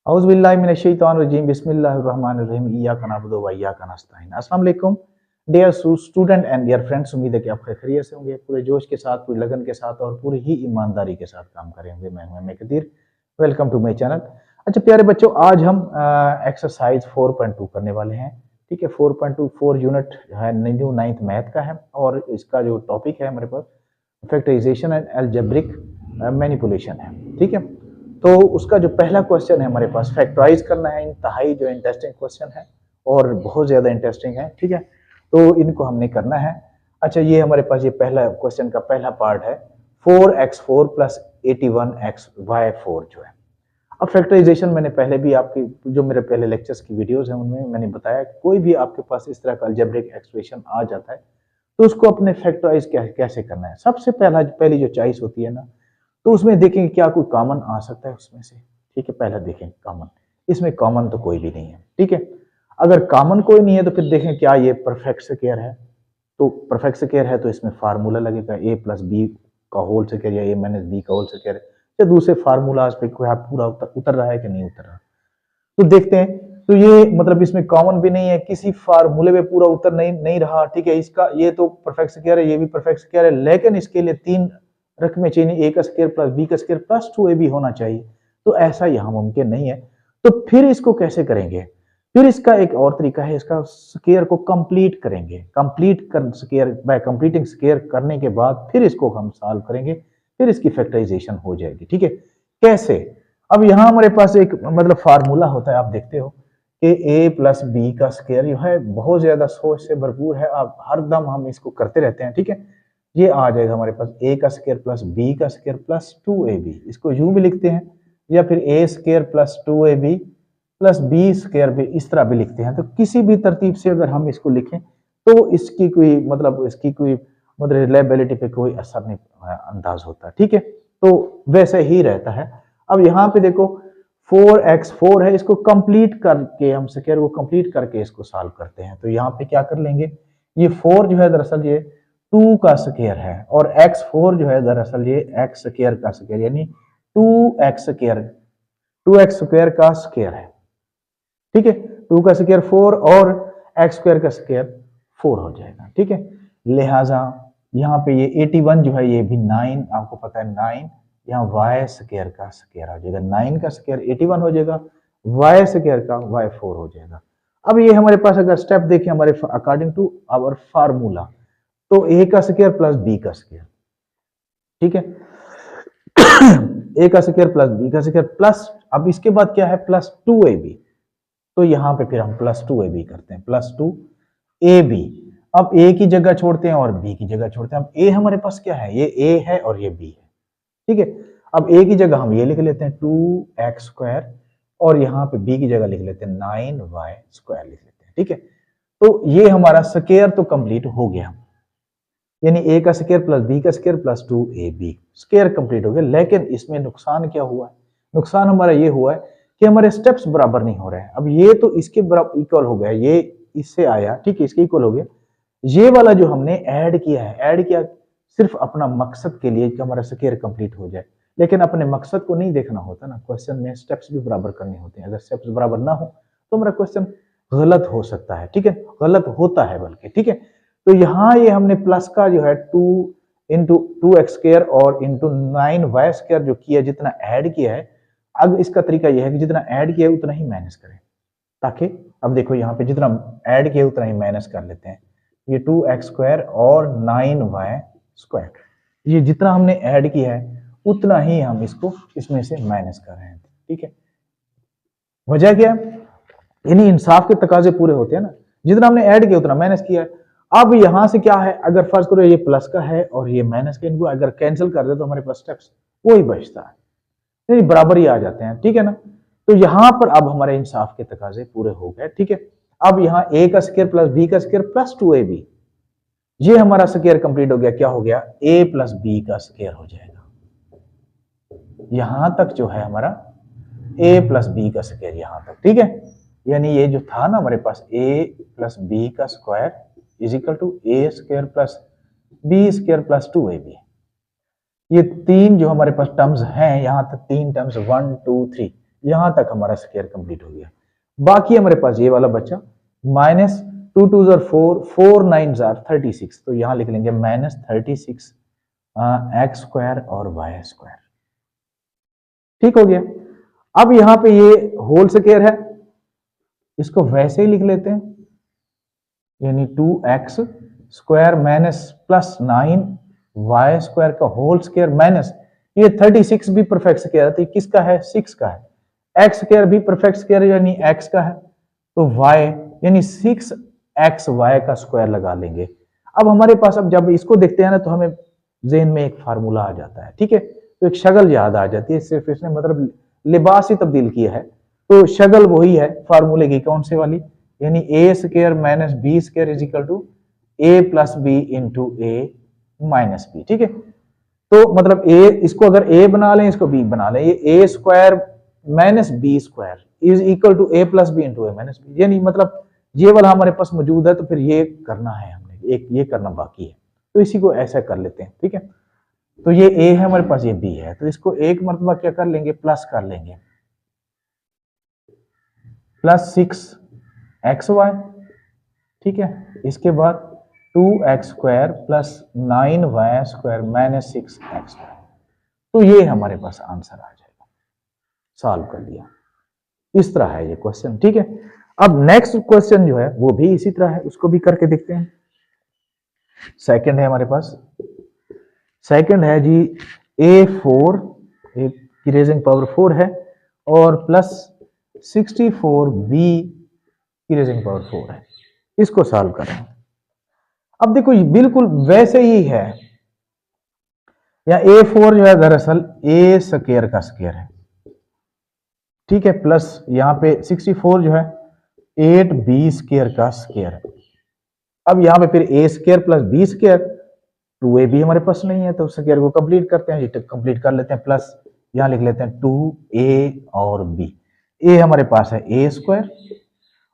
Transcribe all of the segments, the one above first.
औज़ुबिल्लाहिमिनश्शैतानिर्रजीम बिस्मिल्लाहिर्रहमानिर्रहीम इय्याका नअबुदु व इय्याका नस्तईन। अस्सलाम वालेकुम dear student and dear friends, उम्मीद है कि आप खैरियत से होंगे, पूरे जोश के साथ, पूरी लगन के साथ और पूरी ही ईमानदारी के साथ काम कर रहे होंगे। मैं हूं Qadir, welcome to my channel. अच्छा प्यारे बच्चों, आज हम एक्सरसाइज 4.2 करने वाले हैं। ठीक है, 4.2 4 यूनिट है, न्यू 9th मैथ का है और इसका जो टॉपिक है हमारे पास फैक्टराइजेशन एंड अलजेब्रिक मैनिपुलेशन है। ठीक है, तो उसका जो पहला क्वेश्चन है हमारे पास फैक्टराइज करना है। इंतहाई जो इंटरेस्टिंग क्वेश्चन है और बहुत ज़्यादा इंटरेस्टिंग है। ठीक है, तो इनको हमने करना है। अच्छा, ये हमारे पास ये पहला क्वेश्चन का पहला पार्ट है 4x4 प्लस 81xy4 जो है। अब फैक्टराइजेशन मैंने पहले भी आपकी जो मेरे पहले लेक्चर्स की वीडियोस हैं उनमें मैंने बताया कि कोई भी आपके पास इस तरह का अलजेब्रिक एक्सप्रेशन आ जाता है तो उसको अपने फैक्टराइज कैसे करना है। सबसे पहली जो चॉइस होती है ना, तो उसमें देखेंगे क्या कोई कॉमन आ सकता है उसमें से। ठीक है, पहला देखें कॉमन, इसमें कॉमन तो कोई भी नहीं है। ठीक है, अगर कॉमन कोई नहीं है तो फिर देखें क्या ये परफेक्ट स्क्वायर है। तो परफेक्ट स्क्वायर है तो इसमें फार्मूला लगेगा ए प्लस बी का होल स्क्वायर या ए माइनस बी का होल स्क्वायर, या दूसरे फार्मूलाज पे कोई पूरा उतर रहा है कि नहीं उतर रहा। तो देखते हैं, तो ये मतलब इसमें कॉमन भी नहीं है, किसी फार्मूले पे पूरा उतर नहीं रहा। ठीक है, इसका ये तो परफेक्ट स्क्वायर है, ये भी परफेक्ट स्क्वायर है, लेकिन इसके लिए तीन रकमें चाहिए, ए का स्क्वायर प्लस बी का स्क्वायर प्लस 2ab होना चाहिए। तो ऐसा यहाँ मुमकिन नहीं है। तो फिर इसको कैसे करेंगे? फिर इसका एक और तरीका है, इसका स्क्वायर को कंप्लीट करेंगे। कंप्लीट कर स्क्वायर बाय कंप्लीटिंग स्क्वायर करने के बाद फिर इसको हम सॉल्व करेंगे, फिर इसकी फैक्टराइजेशन हो जाएगी। ठीक है, कैसे? अब यहाँ हमारे पास एक मतलब फार्मूला होता है, आप देखते हो कि ए प्लस बी का स्क्वायर जो है बहुत ज्यादा सोच से भरपूर है, आप हर दम हम इसको करते रहते हैं। ठीक है, ये आ जाएगा हमारे पास ए का स्क्वायर प्लस बी का स्क्वायर प्लस 2ab। इसको यूं भी लिखते हैं या फिर A square plus 2ab plus B square भी इस तरह भी लिखते हैं। तो किसी भी तरतीब से अगर हम इसको लिखें तो इसकी कोई रिलायबिलिटी पे कोई असर नहीं अंदाज होता। ठीक है, तो वैसे ही रहता है। अब यहाँ पे देखो 4x4 है, इसको कंप्लीट करके हम स्क्वायर को कंप्लीट करके इसको सॉल्व करते हैं। तो यहाँ पे क्या कर लेंगे, ये 4 जो है दरअसल ये 2 का स्क्वायर है और x4 जो है दरअसल ये x स्क्वायर का स्क्वायर यानी 2x स्क्वायर का स्क्वायर है। ठीक है, 2 का स्क्वायर 4 और x स्क्वायर का स्क्वायर 4 हो जाएगा। ठीक है, लिहाजा यहाँ पे ये 81 जो है ये भी 9, आपको पता है 9, यहाँ y स्क्वायर का स्क्वायर हो जाएगा। 9 का स्क्वायर 81 हो जाएगा, y स्क्वायर का y4 हो जाएगा। अब ये हमारे पास अगर स्टेप देखें हमारे अकॉर्डिंग टू आवर फार्मूला, तो a का स्क्वायर प्लस b का स्क्वायर। ठीक है, a का स्क्वायर प्लस b का स्क्वायर प्लस, अब इसके बाद क्या है प्लस 2ab। तो यहाँ पे फिर हम प्लस 2ab करते हैं, प्लस 2ab। अब a की जगह छोड़ते हैं और b की जगह छोड़ते हैं। अब a हमारे पास क्या है, ये a है और ये b है। ठीक है, अब a की जगह हम ये लिख लेते हैं 2x स्क्वायर और यहाँ पे b की जगह लिख लेते हैं 9y स्क्वायर लिख लेते हैं। ठीक है, तो ये हमारा स्क्वायर तो कंप्लीट हो गया, यानी a का स्क्वायर प्लस b का square plus 2ab square complete हो गया। लेकिन इसमें नुकसान क्या हुआ है? नुकसान हमारा ये हुआ है कि हमारे स्टेप्स बराबर नहीं हो रहे हैं। अब ये तो इसके बराबर इक्वल हो गया, ये इससे आया, ठीक है, इसके इक्वल हो गया। ये वाला जो हमने ऐड किया सिर्फ अपना मकसद के लिए कि हमारा स्क्वायर कंप्लीट हो जाए, लेकिन अपने मकसद को नहीं देखना होता ना। क्वेश्चन में स्टेप्स भी बराबर करने होते हैं, अगर स्टेप्स बराबर ना हो तो हमारा क्वेश्चन गलत हो सकता है। ठीक है, गलत होता है बल्कि। ठीक है, तो यहाँ ये हमने प्लस का जो है 2 इंटू 2x स्क्वायर और इंटू 9y स्क्वायर जो किया, जितना ऐड किया है, अब इसका तरीका यह है कि जितना ऐड किया उतना ही माइनस करें, ताकि अब देखो यहाँ पे जितना ऐड किया उतना ही माइनस कर लेते हैं। ये 2x स्क्वायर और 9y स्क्वायर, ये जितना हमने ऐड किया है उतना ही हम इसको इसमें से माइनस कर रहे हैं। ठीक है, वजह क्या है, यानी इंसाफ के तकाजे पूरे होते हैं ना, जितना हमने ऐड किया उतना माइनस किया है। अब यहां से क्या है, अगर फर्ज करो ये प्लस का है और ये माइनस का, इनको अगर कैंसिल कर दे तो हमारे पास स्टेप्स वही बचता है, यानी बराबर ही आ जाते हैं। ठीक है ना, तो यहां पर अब हमारे इंसाफ के तकाजे पूरे हो गए। ठीक है, अब यहाँ a का स्क्वायर प्लस b का स्क्वायर प्लस 2ab, ये हमारा स्क्वायर कंप्लीट हो गया। क्या हो गया, a प्लस b का स्क्वायर हो जाएगा। यहां तक जो है हमारा a प्लस b का स्क्वायर यहां तक। ठीक है, यानी ये जो था ना हमारे पास a प्लस b का square is equal to a square plus b square plus 2ab। ये तीन जो हमारे पास टर्म्स हैं, यहां तक तीन टर्म्स 1 2 3, यहां तक हमारा स्क्वायर कंप्लीट हो गया। बाकी हमारे पास ये वाला बच्चा माइनस 2 2 जार 4, 4 9 जार 36, तो यहां लिख लेंगे माइनस 36 एक्स स्क्वायर और वाई स्क्वायर। ठीक हो गया। अब यहां पे ये होल स्क्वायर है, इसको वैसे ही लिख लेते हैं, यानी 2x square minus plus 9 y square का होल स्क्वायर माइनस ये 36 भी परफेक्ट स्क्वायर है, तो किसका है? 6 का है। एक्स स्क्वायर भी परफेक्ट स्क्वायर यानी x का है, तो y यानी 6xy का स्क्वायर लगा लेंगे। अब हमारे पास, अब जब इसको देखते हैं ना, तो हमें ज़हन में एक फार्मूला आ जाता है। ठीक है, तो एक शक्ल याद आ जाती है, सिर्फ इसने मतलब लिबास ही तब्दील किया है, तो शक्ल वही है फार्मूले की, कौन से वाली, यानी A square minus B square is equal to A plus B into A minus B. ठीक है, तो मतलब ए, इसको अगर ए बना लें, इसको बी बना लें, ये A square minus B square is equal to A plus B into A minus B, यानी मतलब ये वाला हमारे पास मौजूद है, तो फिर ये करना है हमने, एक ये करना बाकी है, तो इसी को ऐसा कर लेते हैं। ठीक है, तो ये ए है हमारे पास, ये बी है, तो इसको एक मरतबा क्या कर लेंगे, प्लस कर लेंगे, प्लस 6xy। ठीक है, इसके बाद 2x square plus 9y square minus 6x square, तो ये हमारे पास आंसर आ जाएगा। सॉल्व कर लिया, इस तरह है ये क्वेश्चन। ठीक है, अब नेक्स्ट क्वेश्चन जो है वो भी इसी तरह है, उसको भी करके देखते हैं। सेकंड है हमारे पास, सेकंड है जी a4 की रेजिंग पावर 4 है और प्लस 64b की रेजिंग पावर 4 है, इसको सॉल्व करें। अब देखो बिल्कुल वैसे ही है, या a4 जो है दरअसल a स्क्वायर का स्क्वायर है। ठीक है, प्लस यहां पे 64 जो है 8b स्क्वायर का स्क्वायर है। अब यहां पे फिर a square plus b square, 2ab हमारे पास नहीं है, तो स्क्वायर को कंप्लीट करते हैं, ये कंप्लीट कर लेते हैं, प्लस यहां लिख लेते हैं 2a और b। a हमारे पास है a स्क्वायर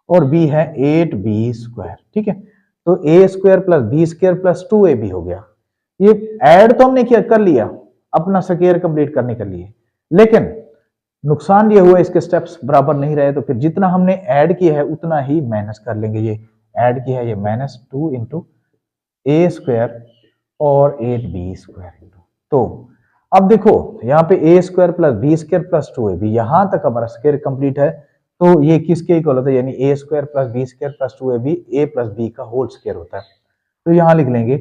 और b है 8b स्क्वायर। ठीक है, तो a square plus b square plus 2ab हो गया। ये ऐड तो हमने किया कर लिया अपना स्क्वायर कंप्लीट करने के लिए, लेकिन नुकसान ये हुआ इसके स्टेप्स बराबर नहीं रहे, तो फिर जितना हमने ऐड किया है उतना ही माइनस कर लेंगे। ये ऐड किया है, ये माइनस 2 इंटू ए स्क्वायर और 8b स्क्वायर। तो अब देखो यहाँ पे A square plus B square plus 2ab, यहां तक हमारा स्क्वायर कंप्लीट है, तो ये किसके इक्वल होता है, यानी A square plus B square plus 2ab A plus B का होल स्क्वायर होता है। तो यहां लिख लेंगे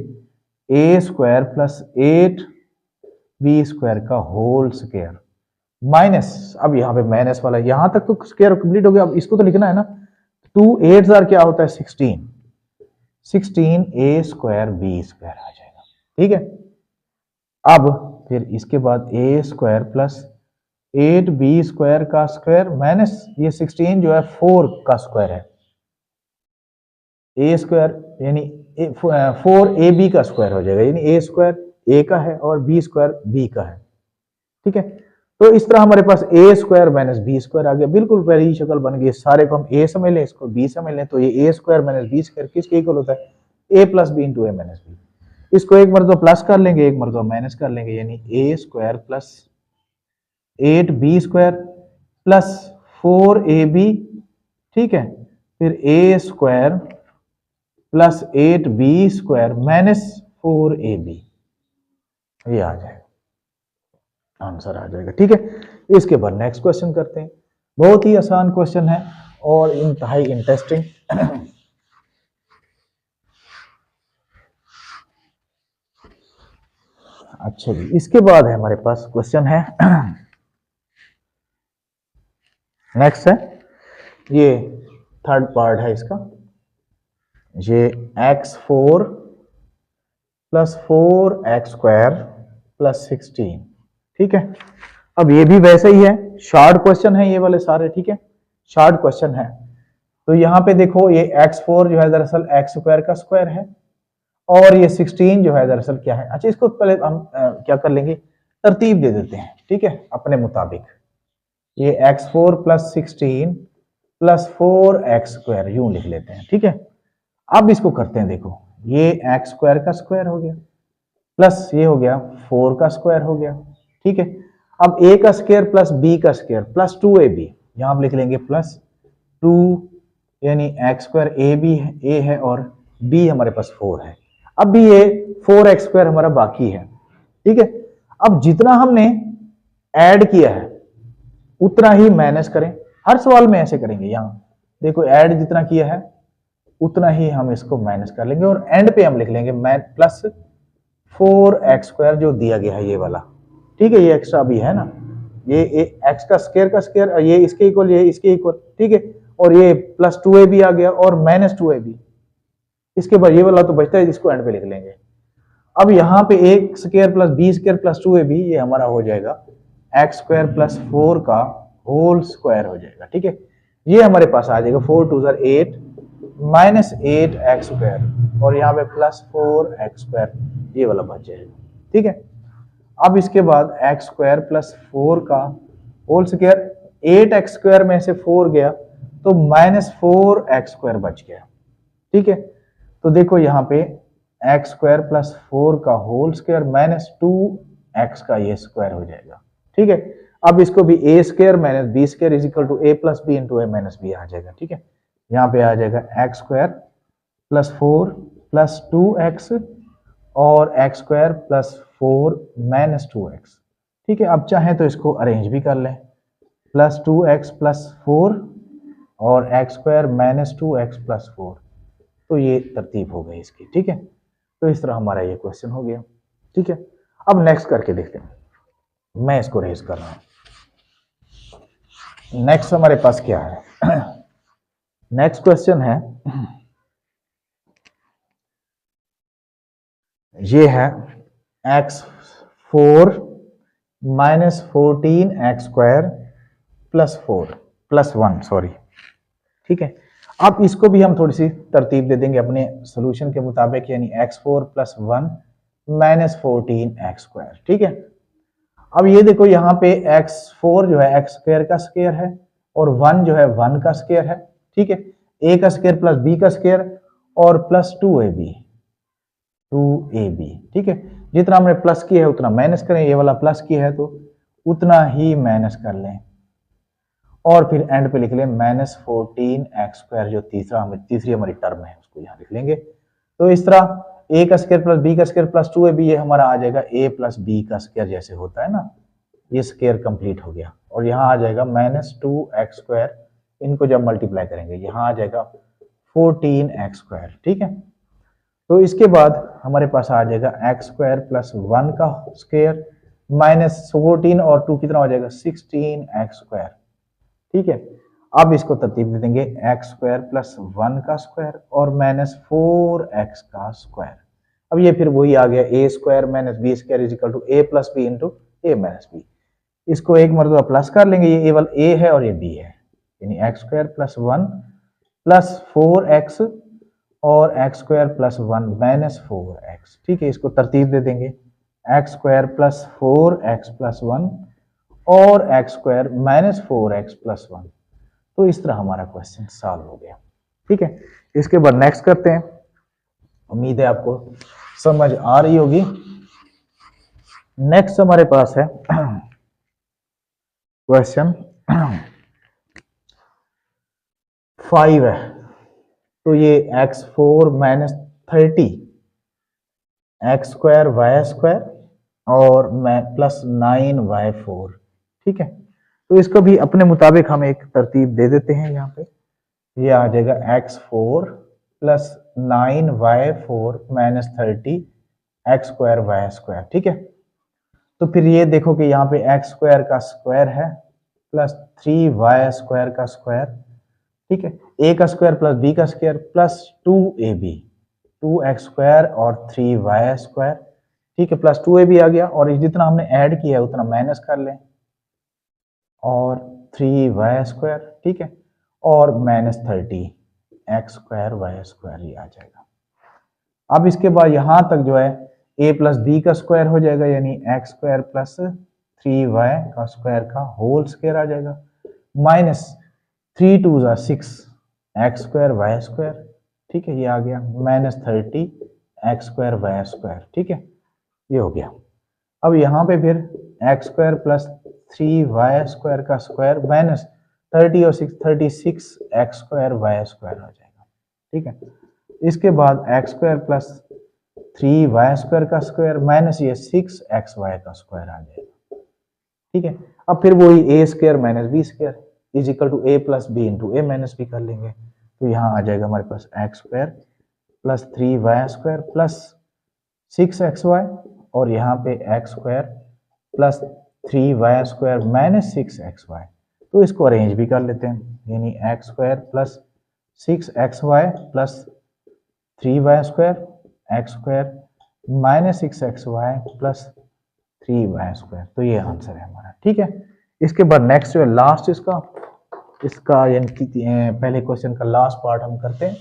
A square plus 8b square का होल स्क्वायर माइनस, अब यहाँ पे माइनस वाला, यहां तक तो स्क्वायर कंप्लीट हो गया, अब इसको तो लिखना है ना। 2 8 जार क्या होता है 16, 16 ए स्क्वायर बी स्क्वायर आ जाएगा। ठीक है, अब फिर इसके बाद ए स्क्वायर प्लस 8b स्क्वायर का स्क्वायर माइनस ये 16 जो है 4 का स्क्वायर है, ए स्क्वायर यानी 4ab का स्क्वायर हो जाएगा, यानी ए स्क्वायर ए का है और बी स्क्वायर बी का है। ठीक है, तो इस तरह हमारे पास ए स्क्वायर माइनस बी स्क्वायर आ गया, बिल्कुल पहले ही शक्ल बन गई। सारे को हम ए समझ लें, इसको बी समझ लें, तो ये A square minus B square किसके इक्वल होता है, ए प्लस बी इंटू ए माइनस बी। इसको एक मरतबा प्लस कर लेंगे, एक मरतबा माइनस कर लेंगे, यानी A square plus 8b square plus 4ab। ठीक है, फिर A square plus 8b square minus 4ab, ये आ जाएगा, आंसर आ जाएगा। ठीक है, इसके बाद नेक्स्ट क्वेश्चन करते हैं। बहुत ही आसान क्वेश्चन है और इंतहाई इंटरेस्टिंग। अच्छा जी, इसके बाद है हमारे पास क्वेश्चन है, नेक्स्ट है, ये थर्ड पार्ट है इसका, ये x4 plus 4x square plus 16। ठीक है, अब ये भी वैसे ही है, शॉर्ट क्वेश्चन है ये वाले सारे। ठीक है, शॉर्ट क्वेश्चन है, तो यहां पे देखो ये x4 जो है दरअसल x स्क्वायर का स्क्वायर है और ये 16 जो है दरअसल क्या है। अच्छा, इसको पहले हम क्या कर लेंगे, तरतीब दे देते हैं। ठीक है, अपने मुताबिक ये x4 plus 16 plus 4x square यूं लिख लेते हैं। ठीक है, अब इसको करते हैं, देखो ये x स्क्वायर का स्क्वायर हो गया प्लस ये हो गया 4 का स्क्वायर हो गया। ठीक है, अब a का स्क्वायर प्लस b का स्क्वायर प्लस 2ab, यहां आप लिख लेंगे प्लस 2, यानी एक्स स्क्वायर ए बी है, ए है और b हमारे पास 4 है। अब भी ये 4x स्क्वायर हमारा बाकी है, ठीक है। अब जितना हमने ऐड किया है उतना ही माइनस करें, हर सवाल में ऐसे करेंगे। यहां देखो ऐड जितना किया है उतना ही हम इसको माइनस कर लेंगे और एंड पे हम लिख लेंगे प्लस 4x स्क्वायर जो दिया गया है ये वाला, ठीक है। ये एक्स्ट्रा भी है ना, ये एक्स का स्क्वायर और ये इसके इक्वल, ये इसके इक्वल, ठीक है। और ये प्लस 2ab आ गया और माइनस 2ab, इसके बाद ये वाला तो बचता है, इसको एंड पे लिख लेंगे। अब यहाँ पे a square plus b square plus 2ab, ये हमारा हो जाएगा एक्स स्क्वायर प्लस 4 का होल स्क्वायर हो जाएगा, ठीक है। ये हमारे पास आ जाएगा 4 2 8 माइनस 8 एक्स स्क्वायर और यहाँ पे प्लस 4 एक्स स्क्वायर, ये वाला बच जाएगा, ठीक है। अब इसके बाद एक्स स्क्वायर प्लस 4 का होल स्क्वायर, 8 एक्स स्क्वायर में से 4 गया तो माइनस 4 एक्स स्क्वायर बच गया, ठीक है। तो देखो यहाँ पे एक्स स्क्वायर प्लस 4 का होल स्क्वायर माइनस 2 एक्स का ये स्क्वायर हो जाएगा, ठीक है। अब इसको भी A square minus B square is equal to A plus B into A minus B आ जाएगा, ठीक है। यहाँ पे आ जाएगा x square plus 4 plus 2x और x square plus 4 minus 2x, ठीक है। अब चाहें तो इसको अरेंज भी कर लें, प्लस 2x प्लस 4 और x square minus 2x plus 4, तो ये तरतीब हो गई इसकी, ठीक है। तो इस तरह हमारा ये क्वेश्चन हो गया, ठीक है। अब नेक्स्ट करके देखते हैं, मैं इसको रेज कर रहा हूं। नेक्स्ट हमारे पास क्या है, नेक्स्ट क्वेश्चन है, ये है x4 minus 14 x square plus 4 plus 1, sorry, ठीक है। अब इसको भी हम थोड़ी सी तरतीब दे देंगे अपने सॉल्यूशन के मुताबिक, यानी x4 plus 1 minus 14 x square, ठीक है। अब ये देखो यहाँ पे x4 जो है एक्स स्क्वायर का स्क्वायर है और 1 जो है 1 का स्क्वायर है, ठीक है। a का स्क्वायर प्लस b का स्क्वायर और प्लस 2ab, ठीक है। जितना हमने प्लस किया है उतना माइनस करें, ये वाला प्लस किया है तो उतना ही माइनस कर लें और फिर एंड पे लिख लें माइनस 14 एक्स स्क्वायर, जो तीसरी हमारी टर्म है उसको यहाँ लिख लेंगे। तो इस तरह a का स्क्वायर प्लस b का स्क्वायर प्लस 2ab, ये हमारा आ जाएगा a प्लस b का स्क्वायर, जैसे होता है ना, ये स्क्वायर कंप्लीट हो गया। और यहाँ आ जाएगा माइनस 2 एक्स स्क्वायर, इनको जब मल्टीप्लाई करेंगे यहाँ आ जाएगा 14 एक्स स्क्वायर, ठीक है। तो इसके बाद हमारे पास आ जाएगा एक्स स्क्वायर प्लस 1 का स्क्वायर माइनस 14 और 2 कितना हो जाएगा 16 एक्स स्क्वायर, ठीक है। अब इसको तरतीब दे देंगे एक्स स्क्वायर प्लस 1 का स्क्वायर और माइनस 4 एक्स का स्क्वायर। अब ये फिर वही आ गया A square minus B square is equal to A plus B into A minus B. इसको एक मरतबा प्लस कर लेंगे, ये केवल ए है और ये बी है, यानी x square plus 1 plus 4 x और x square plus 1 minus 4 x, ठीक है। इसको तरतीब दे देंगे x square plus 4 x plus 1 और x square minus 4 x plus 1। तो इस तरह हमारा क्वेश्चन सॉल्व हो गया, ठीक है। इसके बाद नेक्स्ट करते हैं, उम्मीद है आपको समझ आ रही होगी। नेक्स्ट हमारे पास है क्वेश्चन 5 है। तो ये x4 minus 30 x square y square और प्लस 9y4, ठीक है। तो इसको भी अपने मुताबिक हम एक तरतीब दे देते हैं। यहाँ पे ये आ जाएगा x4 plus 9y4 minus 30 x square y square, ठीक है। तो फिर ये देखो कि यहाँ पे एक्स स्क्वायर का स्क्वायर है प्लस 3y स्क्वायर का स्क्वायर, ठीक है। a का स्क्वायर प्लस b का square plus 2ab, 2x square और 3y स्क्वायर, ठीक है, प्लस 2ab आ गया और जितना हमने ऐड किया है उतना माइनस कर लें और 3y स्क्वायर, ठीक है, और minus 30 x square y square, ये आ जाएगा। अब इसके बाद यहां तक जो है a प्लस बी का स्क्वायर हो जाएगा, यानी एक्स स्क्वायर प्लस 3y का स्क्वायर का होल स्क्वायर आ जाएगा, minus 3 2 6 x square y square, ठीक है, ये आ गया, minus 30 x square y square, ठीक है, ये हो गया। अब यहाँ पे फिर एक्स स्क्वायर प्लस 3y² का स्क्वायर माइनस 30 और 6 36x² y² हो जाएगा। ठीक है, इसके बाद x² प्लस 3y² का स्क्वायर माइनस ये 6xy का स्क्वायर आ जाएगा। ठीक है, अब फिर वही a² minus b² is equal to a plus B into A minus b कर लेंगे, तो यहाँ आ जाएगा हमारे पास x² plus 3y² plus 6xy और यहाँ पे x² plus 3y² minus 6xy, तो इसको अरेंज भी कर लेते हैं, यानी x² plus 6xy plus 3y² x² minus 6xy plus 3y², तो ये आंसर है हमारा। ठीक है, इसके बाद नेक्स्ट जो है लास्ट इसका यानी कि पहले क्वेश्चन का लास्ट पार्ट हम करते हैं।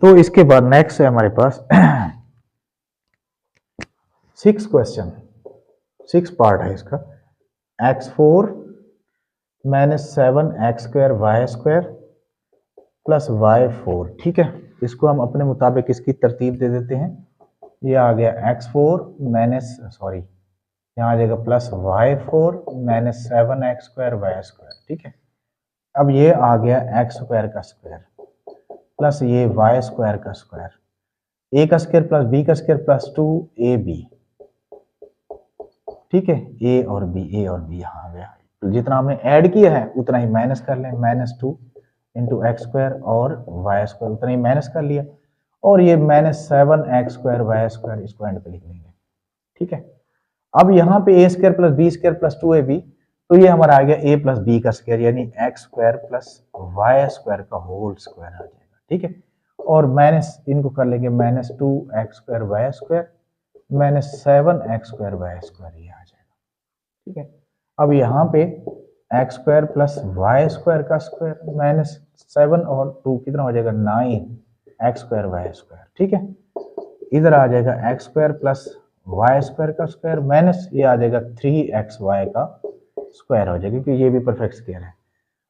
तो इसके बाद नेक्स्ट है हमारे पास 6 क्वेश्चन, 6 पार्ट है इसका। x4 minus 7x² y² plus y4। ठीक है, इसको हम अपने मुताबिक इसकी तरतीब दे देते हैं। ये आ गया x4 माइनस यहाँ आ जाएगा plus y4 minus 7x² y²। ठीक है, अब ये आ गया x² का स्क्वायर प्लस ये y² का स्क्वायर, a का स्क्वायर प्लस b का स्क्वायर प्लस 2ab। ठीक है, a और b यहाँ आ गया, तो जितना हमने ऐड किया है उतना ही माइनस कर लें, -2 इंटू x² और y² उतना ही माइनस कर लिया, और ये -7x² y², इसको एंड पे लिख लेंगे। ठीक है, अब यहाँ पे a² plus b² plus 2ab, तो ये हमारा आ गया a प्लस b का स्क्वायर यानी x² प्लस y² का होल स्क्वायर आ जाएगा। ठीक है, और माइनस इनको कर लेंगे -2x² y² minus 7x² y², ये आ जाएगा। ठीक है, अब यहाँ पे x² प्लस y² का स्क्वायर माइनस 7 और 2 कितना हो जाएगा 9x² y²। ठीक है, इधर आ जाएगा x² प्लस y² का स्क्वायर माइनस ये आ जाएगा 3xy का स्क्वायर हो जाएगा, क्योंकि ये भी परफेक्ट स्क्वायर है।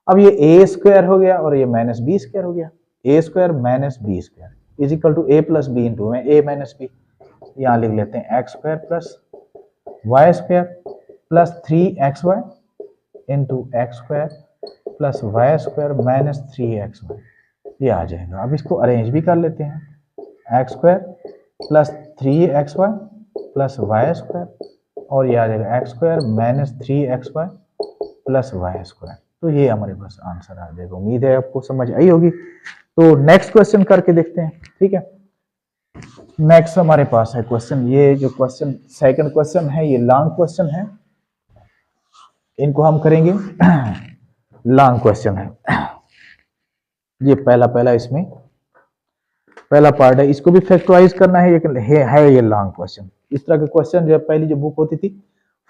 अब ये a² हो गया और ये माइनस b² हो गया, a² minus b² is equal to a plus B into में a माइनस b। यहाँ लिख लेते हैं x² plus y² plus 3xy into x² plus y² minus 3xy, ये आ जाएगा। अब इसको अरेंज भी कर लेते हैं, x² plus 3xy plus y² और ये आ जाएगा x² minus 3xy plus y², तो ये हमारे पास आंसर आ जाएगा। उम्मीद है आपको समझ आई होगी। तो नेक्स्ट क्वेश्चन करके देखते हैं। ठीक है, नेक्स्ट हमारे पास है क्वेश्चन, ये जो क्वेश्चन सेकंड क्वेश्चन है ये लॉन्ग क्वेश्चन है, इनको हम करेंगे लॉन्ग क्वेश्चन है। ये पहला इसमें पहला पार्ट है, इसको भी फैक्टराइज करना है, ये लॉन्ग क्वेश्चन। इस तरह के क्वेश्चन जो पहली जो बुक होती थी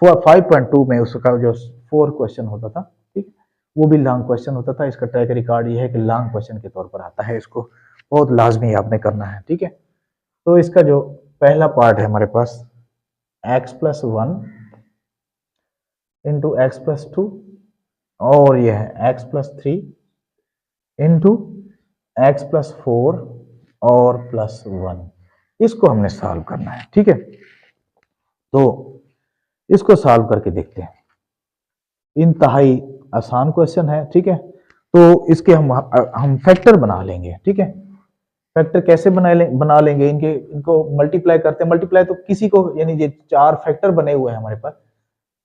5.2 में उसका जो 4 क्वेश्चन होता था, ठीक, वो भी लॉन्ग क्वेश्चन होता था। इसका ट्रैक रिकॉर्ड ये है कि लॉन्ग क्वेश्चन के तौर पर आता है, इसको बहुत लाजमी आपने करना है। ठीक है, तो इसका जो पहला पार्ट है हमारे पास x+1 इंटू x+2 और यह है x+3 इंटू x+4 और +1, इसको हमने सॉल्व करना है। ठीक है, तो इसको सॉल्व करके देखते हैं। इंतहाई आसान क्वेश्चन है। ठीक है, तो इसके हम फैक्टर बना लेंगे। ठीक है, फैक्टर कैसे बना लेंगे, इनको मल्टीप्लाई करते हैं। मल्टीप्लाई तो किसी को, यानी ये 4 फैक्टर बने हुए हैं हमारे पास,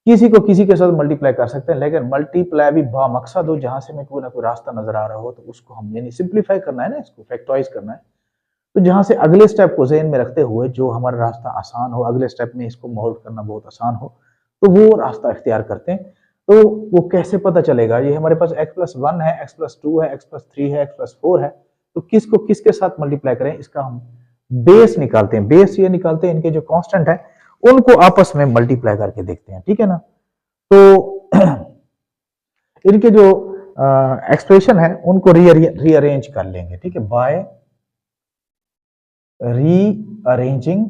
किसी को किसी के साथ मल्टीप्लाई कर सकते हैं, लेकिन मल्टीप्लाई भी बामकसद हो, जहां से हमें कोई ना कोई रास्ता नजर आ रहा हो, तो उसको हम यानी सिंप्लीफाई करना है ना, इसको फैक्टराइज करना है। तो जहां से अगले स्टेप को ज़हन में रखते हुए जो हमारा रास्ता आसान हो, अगले स्टेप में इसको मोल्ड करना बहुत आसान हो, तो वो रास्ता इख्तियार करते हैं। तो वो कैसे पता चलेगा, ये हमारे पास x+1 है, x+2 है, x+3 है, x+4 है, तो किसको किसके साथ मल्टीप्लाई करें, इसका हम बेस निकालते हैं। बेस ये निकालते हैं, इनके जो कांस्टेंट है उनको आपस में मल्टीप्लाई करके देखते हैं। ठीक है ना, तो इनके जो एक्सप्रेशन है उनको रीअरेंज कर लेंगे। ठीक है, बाय रीअरेंजिंग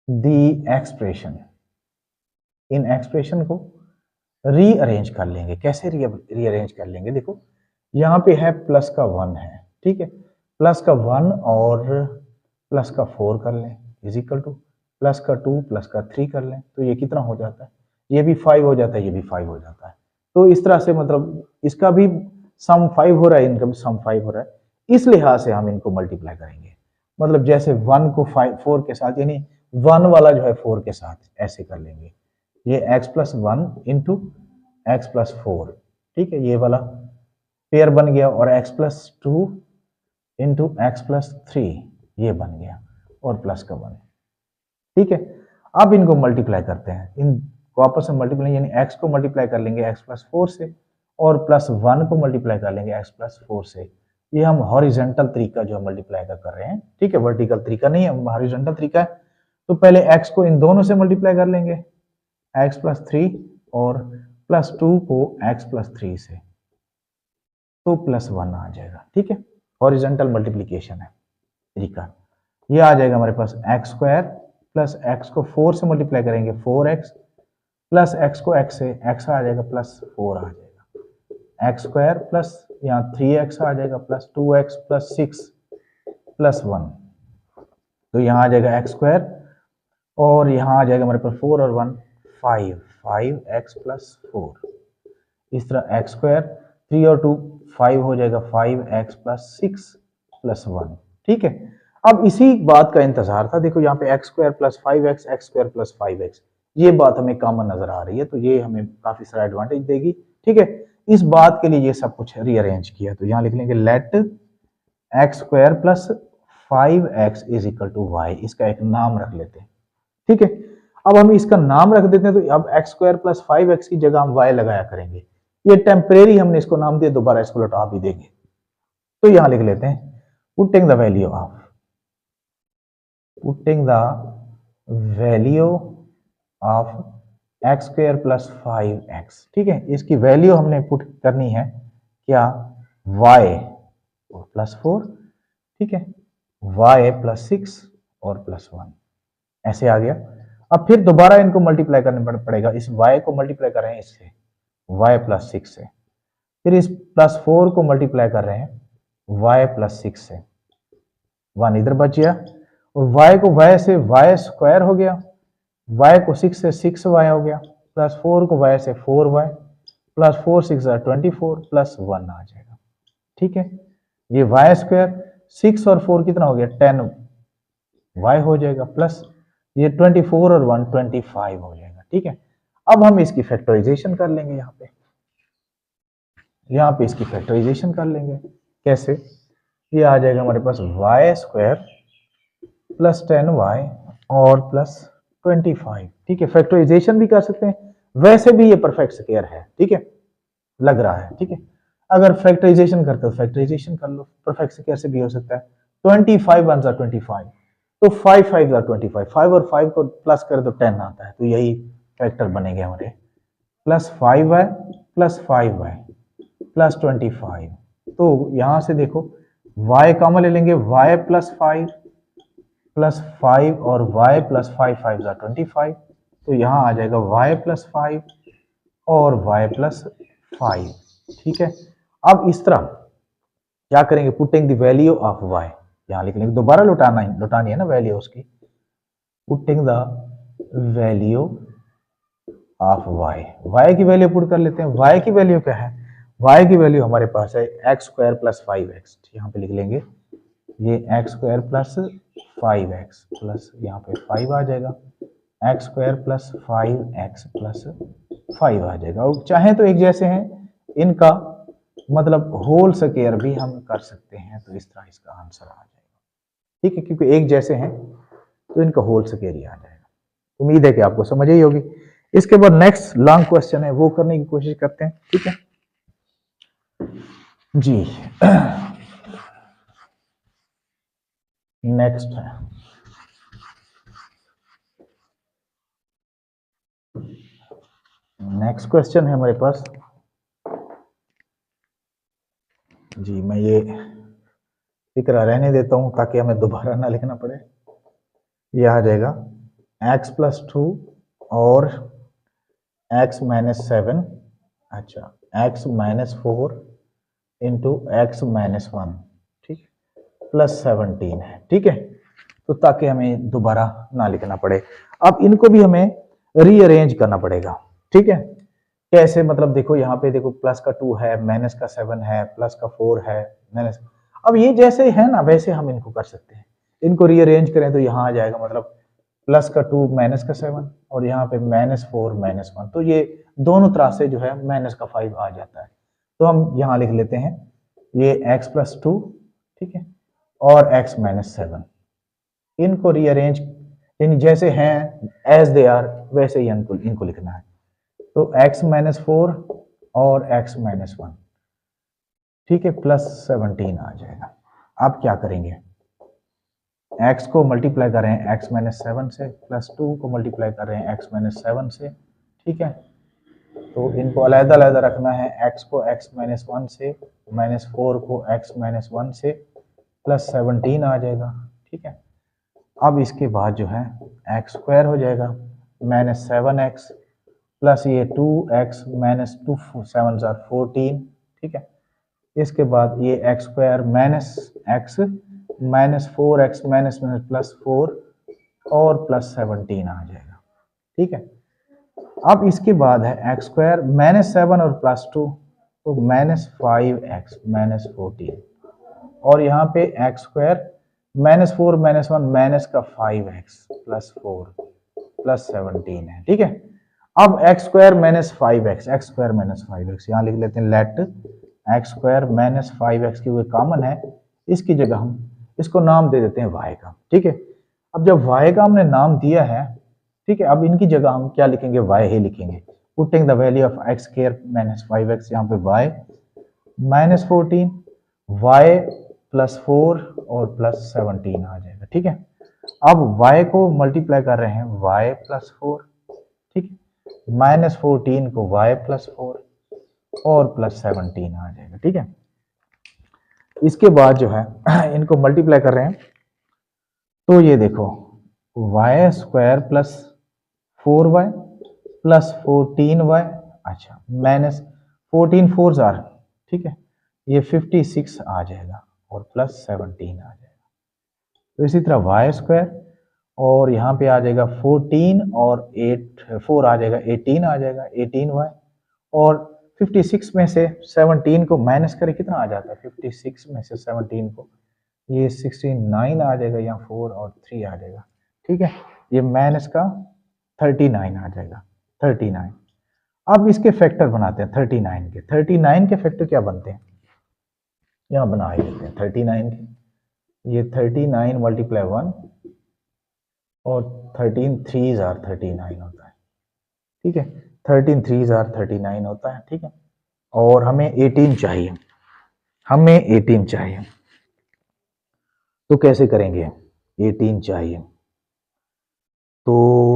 द एक्सप्रेशन, इन एक्सप्रेशन को रीअरेंज कर लेंगे। कैसे रीअरेंज कर लेंगे, देखो यहाँ पे है +1 है, ठीक है, प्लस का 1 और प्लस का 4 कर लें इज इक्वल टू प्लस का 2 प्लस का 3 कर लें, तो ये कितना हो जाता है, ये भी 5 हो जाता है, ये भी 5 हो जाता है। तो इस तरह से मतलब इसका भी सम 5 हो रहा है, इनका भी सम 5 हो रहा है, इस लिहाज से हम इनको मल्टीप्लाई करेंगे। मतलब जैसे 1 को 4 के साथ, यानी 1 वाला जो है 4 के साथ ऐसे कर लेंगे, ये x plus 1 into x plus 4, ठीक है, ये वाला पेयर बन गया, और x plus 2 into x plus 3 ये बन गया, और प्लस का 1, ठीक है। अब इनको मल्टीप्लाई करते हैं, इनको आपस में मल्टीप्लाई, यानी x को मल्टीप्लाई कर लेंगे x प्लस 4 से, और प्लस 1 को मल्टीप्लाई कर लेंगे x प्लस 4 से। ये हम हॉरिजॉन्टल तरीका जो मल्टीप्लाई का कर रहे हैं, ठीक है, वर्टिकल तरीका नहीं है, हॉरिजॉन्टल तरीका है। तो पहले x को इन दोनों से मल्टीप्लाई कर लेंगे, x प्लस 3, और प्लस 2 को x प्लस 3 से, तो प्लस 1 आ जाएगा, ठीक है। हॉरिजॉन्टल मल्टीप्लिकेशन है तरीका। ये आ जाएगा हमारे पास एक्स स्क्वायर प्लस एक्स को 4 से मल्टीप्लाई करेंगे 4x, प्लस एक्स को x से, x आ जाएगा प्लस 4 आ जाएगा, एक्स स्क्वायर प्लस यहाँ 3x आ जाएगा प्लस 2x प्लस 6 प्लस 1, तो यहाँ आ जाएगा एक्स स्क्वायर, और यहाँ आ जाएगा हमारे पास 4 और 1 5x प्लस 4, इस तरह एक्स स्क्वायर 3 और 2 5 हो जाएगा 5x प्लस 6 प्लस 1, ठीक है। अब इसी बात का इंतजार था, देखो यहाँ पे x square plus 5x, x square plus 5x, ये बात हमें कॉमन नजर आ रही है, तो ये हमें काफी सारा एडवांटेज देगी, ठीक है। इस बात के लिए ये सब कुछ रीअरेंज किया, तो यहाँ लिख लेंगे let x square plus 5x is equal to y, इसका एक नाम रख लेते हैं, ठीक है। अब हम इसका नाम रख देते हैं, तो अब एक्स स्क्वायर प्लस 5x की जगह हम y लगाया करेंगे, ये टेम्परेरी हमने इसको नाम दिया, दोबारा इसको लौटा भी देंगे। तो यहां लिख लेते हैं putting the value of x square plus 5x, ठीक है। इसकी वैल्यू हमने पुट करनी है क्या, y और प्लस 4, ठीक है, y प्लस 6 और प्लस 1, ऐसे आ गया। अब फिर दोबारा इनको मल्टीप्लाई करना पड़ेगा, इस y को मल्टीप्लाई कर रहे हैं इससे y प्लस 6 से, फिर इस प्लस 4 को मल्टीप्लाई कर रहे हैं y प्लस 6 से, 1 इधर बच गया, और y को y से y स्क्वायर हो गया, y को 6 से 6y हो गया, प्लस 4 को y से 4y, प्लस 4 6 24 प्लस 1 आ जाएगा, ठीक है। ये y स्क्वायर 6 और 4 कितना हो गया 10y हो जाएगा, प्लस ये 24 और 1 25 हो जाएगा, ठीक है। अब हम इसकी फैक्टराइजेशन कर लेंगे, यहाँ पे इसकी फैक्टराइजेशन कर लेंगे, कैसे, ये आ जाएगा हमारे पास y स्क्वायर प्लस 10y और प्लस 25, ठीक है। फैक्टराइजेशन भी कर सकते हैं, वैसे भी ये परफेक्ट स्क्वायर है, ठीक है, लग रहा है, ठीक है। अगर फैक्टराइजेशन करते हो फैक्टराइजेशन कर लो, परफेक्ट स्क्वायर से भी हो सकता है, 25 1 25, तो 5 5 25, 5 और 5 को प्लस कर दो 10 आता है, तो यही फैक्टर बनेंगे हमारे, plus 5y plus 5y plus 25, तो यहां से देखो y कॉमन ले लेंगे, y प्लस 5 प्लस 5 और y प्लस 5 5 25, तो यहां आ जाएगा y प्लस 5 और y प्लस 5, ठीक है। अब इस तरह क्या करेंगे, putting the value of y, यहां लिख लेंगे, दोबारा लुटानी है ना वैल्यू उसकी, putting the value of y की वैल्यू पुट कर लेते हैं, y की वैल्यू क्या है, y की वैल्यू हमारे पास है एक्स स्क्वायर प्लस 5x, यहाँ पे लिख लेंगे ये x square plus 5x plus यहाँ पे 5 आ जाएगा, x square plus 5x plus 5 आ जाएगा, और चाहे तो एक जैसे हैं इनका मतलब होल स्क्वायर भी हम कर सकते हैं, तो इस तरह इसका आंसर आ जाएगा, ठीक है, क्योंकि एक जैसे हैं तो इनका होल स्क्वायर ही आ जाएगा। उम्मीद है कि आपको समझ ही होगी। इसके बाद नेक्स्ट लॉन्ग क्वेश्चन है, वो करने की कोशिश करते हैं, ठीक है जी। नेक्स्ट है नेक्स्ट क्वेश्चन है हमारे पास जी, मैं ये फिक्र रहने देता हूं ताकि हमें दोबारा ना लिखना पड़े। ये आ जाएगा x प्लस 2 और x माइनस 7, अच्छा x minus 4 into x minus 1, ठीक है। प्लस 17 है, ठीक है। तो ताकि हमें दोबारा ना लिखना पड़े, अब इनको भी हमें रीअरेंज करना पड़ेगा, ठीक है। कैसे, मतलब देखो यहाँ पे देखो प्लस का 2 है, माइनस का 7 है, प्लस का 4 है, माइनस, अब ये जैसे है ना वैसे हम इनको कर सकते हैं। इनको रीअरेंज करें तो यहाँ आ जाएगा, मतलब प्लस का 2 माइनस का 7 और यहाँ पे -4 -1, तो ये दोनों तरह से जो है माइनस का 5 आ जाता है। तो हम यहाँ लिख लेते हैं ये x + 2, ठीक है, और x - 7, इनको रीअरेंज यानी जैसे हैं एज दे आर वैसे ही इनको लिखना है। तो x - 4 और x - 1, ठीक है, प्लस 17 आ जाएगा। अब क्या करेंगे, x को मल्टीप्लाई कर रहे हैं x - 7 से, प्लस 2 को मल्टीप्लाई कर रहे हैं x - 7 से, ठीक है। तो इनको अलग-अलग रखना है, x को x - 1 से, -4 को x - 1 से, प्लस 17 आ जाएगा, ठीक है। अब इसके बाद जो है x² हो जाएगा -7x प्लस ये 2x - 2 7 14, ठीक है। इसके बाद ये x² minus x -4x plus 4 और प्लस 17 आ जाएगा, ठीक है। अब इसके बाद है x² -7 और प्लस 2, तो -5x - 14 और यहाँ पे x² -4 -1 माइनस का 5x प्लस 4 प्लस 17 है, ठीक है। अब x² -5x, x² -5x यहाँ लिख लेते हैं, लेट x² -5x की वो कॉमन है, इसकी जगह हम इसको नाम दे देते हैं y का, ठीक है। अब जब y का हमने नाम दिया है, ठीक है, अब इनकी जगह हम क्या लिखेंगे, y ही लिखेंगे। Putting the value of x² -5x, यहाँ पे y -14 y प्लस 4 और प्लस 17 आ जाएगा, ठीक है। अब y को मल्टीप्लाई कर रहे हैं y प्लस 4, ठीक है, -14 को y प्लस 4 और प्लस 17 आ जाएगा, ठीक है। इसके बाद जो है इनको मल्टीप्लाई कर रहे हैं, तो ये देखो y² plus 4y plus 14y, अच्छा -14 4 जार, ठीक है, ये 56 आ जाएगा और प्लस 17 आ जाएगा। तो इसी तरह y² और यहाँ पे आ जाएगा 14 और 8 4 आ जाएगा 18 आ जाएगा 18y, और 56 में से 17 को माइनस करें कितना आ जाता है, 56 में से 17 को ये 69 आ जाएगा, यहाँ 4 और 3 आ जाएगा, ठीक है। ये माइनस का 39 आ जाएगा, 39। अब इसके फैक्टर बनाते हैं 39 के, 39 के फैक्टर क्या बनते हैं, यहाँ बना ही लेते हैं 39 के। ये 39 मल्टीप्लाई 1 और 13 3 जार 39 होता है, ठीक है, 13 3 जार 39 होता है, ठीक है। और हमें 18 चाहिए, हमें 18 चाहिए, तो कैसे करेंगे, 18 चाहिए तो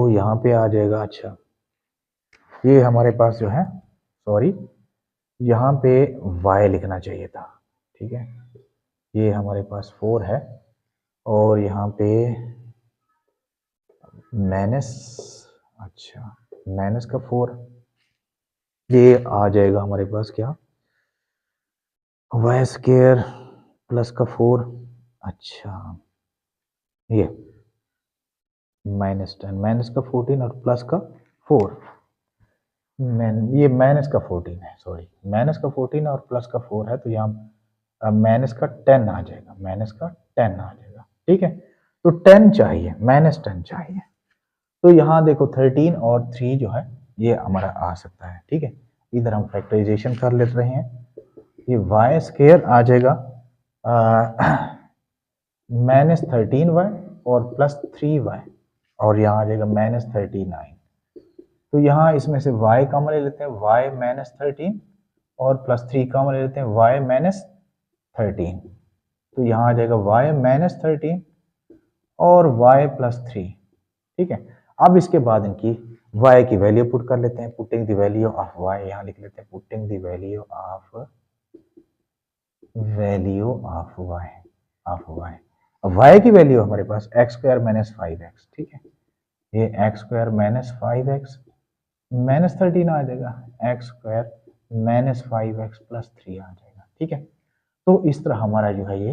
यहाँ पे आ जाएगा, अच्छा ये हमारे पास जो है, सॉरी यहाँ पे y लिखना चाहिए था, ठीक है। ये हमारे पास 4 है और यहाँ पे माइनस, अच्छा माइनस का 4, ये आ जाएगा हमारे पास क्या, y² प्लस का 4, अच्छा ये -10 माइनस का 14 और प्लस का 4, ये माइनस का 14 है, सॉरी माइनस का 14 और प्लस का 4 है, तो यहाँ माइनस का 10 आ जाएगा, माइनस का 10 आ जाएगा, ठीक है। तो 10 चाहिए, -10 चाहिए, तो यहाँ देखो 13 और 3 जो है ये हमारा आ सकता है, ठीक है। इधर हम फैक्टराइजेशन कर ले रहे हैं, ये y² आ जाएगा -13y और प्लस 3y और यहाँ आ जाएगा -39। तो यहाँ इसमें से y कॉमन ले लेते हैं, y -13 और प्लस 3 कॉमन ले लेते हैं, y -13, तो यहाँ आ जाएगा y -13 और y प्लस 3, ठीक है। अब इसके बाद इनकी y की वैल्यू पुट कर लेते हैं, putting the value of y, यहाँ लिख लेते हैं putting the value of y। अब y की वैल्यू हमारे पास x² - 5x, ठीक है, ये x² - 5x -13 आ जाएगा, x² - 5x प्लस 3 आ जाएगा, ठीक है। तो इस तरह हमारा जो है ये